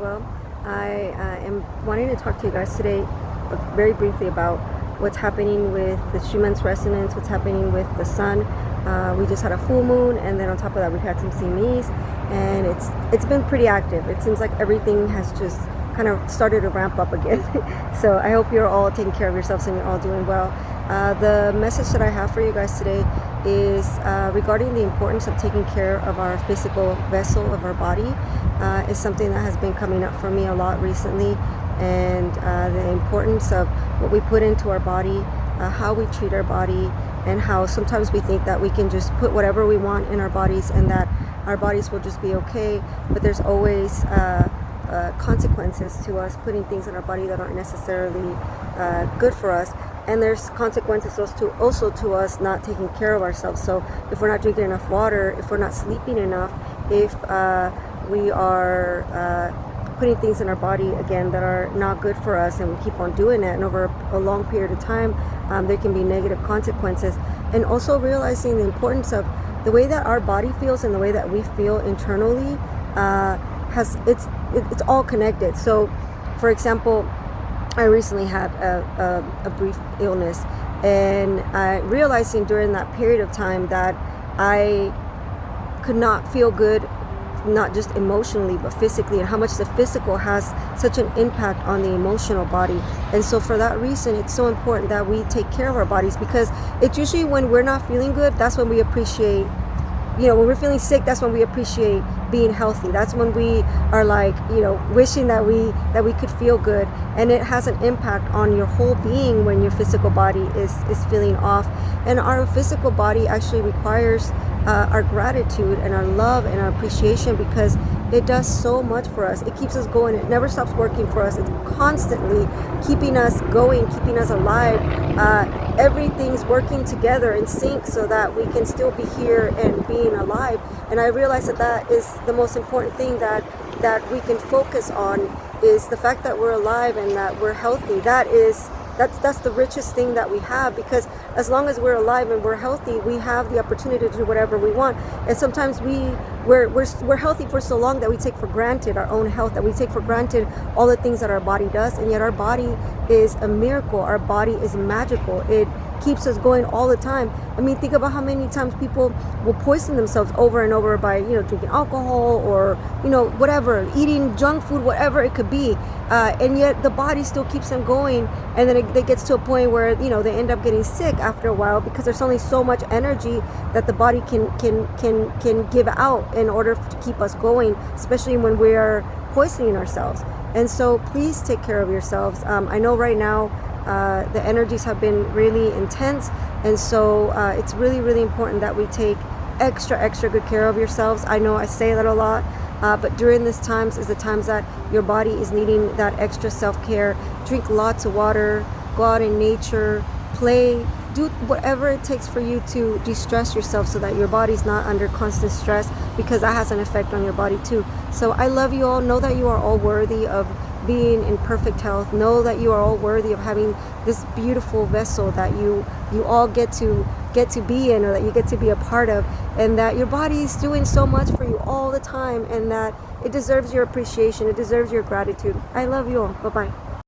well. I am wanting to talk to you guys today very briefly about what's happening with the Schumann's resonance, what's happening with the sun. We just had a full moon, and then on top of that we've had some CMEs, and it's been pretty active. It seems like everything has just kind of started to ramp up again. So I hope you're all taking care of yourselves and you're all doing well. The message that I have for you guys today is regarding the importance of taking care of our physical vessel of our body. Is something that has been coming up for me a lot recently, and the importance of what we put into our body, how we treat our body, and how sometimes we think that we can just put whatever we want in our bodies and that our bodies will just be okay, but there's always consequences to us putting things in our body that aren't necessarily good for us. And there's consequences also to us not taking care of ourselves. So if we're not drinking enough water, if we're not sleeping enough, if we are putting things in our body again that are not good for us, and we keep on doing that, and over a long period of time there can be negative consequences. And also realizing the importance of the way that our body feels and the way that we feel internally, it's all connected. So for example, I recently had a brief illness, and I realizing during that period of time that I could not feel good, not just emotionally but physically, and how much the physical has such an impact on the emotional body. And so for that reason, it's so important that we take care of our bodies, because it's usually when we're not feeling good, that's when we appreciate, when we're feeling sick, that's when we appreciate being healthy. That's when we are like, wishing that we could feel good. And it has an impact on your whole being when your physical body is feeling off. And our physical body actually requires our gratitude and our love and our appreciation, because it does so much for us. It keeps us going. It never stops working for us. It's constantly keeping us going, keeping us alive. Everything's working together in sync so that we can still be here and being alive. And I realize that is the most important thing that we can focus on, is the fact that we're alive and that we're healthy. That's the richest thing that we have, because as long as we're alive and we're healthy, we have the opportunity to do whatever we want. And sometimes we're healthy for so long that we take for granted our own health, that we take for granted all the things that our body does. And yet our body is a miracle. Our body is magical. It keeps us going all the time. I mean, think about how many times people will poison themselves over and over by drinking alcohol or whatever, eating junk food, whatever it could be, and yet the body still keeps them going. And then it gets to a point where they end up getting sick after a while, because there's only so much energy that the body can give out in order to keep us going, especially when we are poisoning ourselves. And so please take care of yourselves. I know right now the energies have been really intense, and so it's really, really important that we take extra good care of yourselves. I know I say that a lot, but during these times is the times that your body is needing that extra self-care. Drink lots of water, go out in nature, play, do whatever it takes for you to de-stress yourself so that your body's not under constant stress, because that has an effect on your body too. So I love you all. Know that you are all worthy of being in perfect health. Know that you are all worthy of having this beautiful vessel that you all get to be in, or that you get to be a part of, and that your body is doing so much for you all the time, and that it deserves your appreciation. It deserves your gratitude. I love you all. Bye-bye.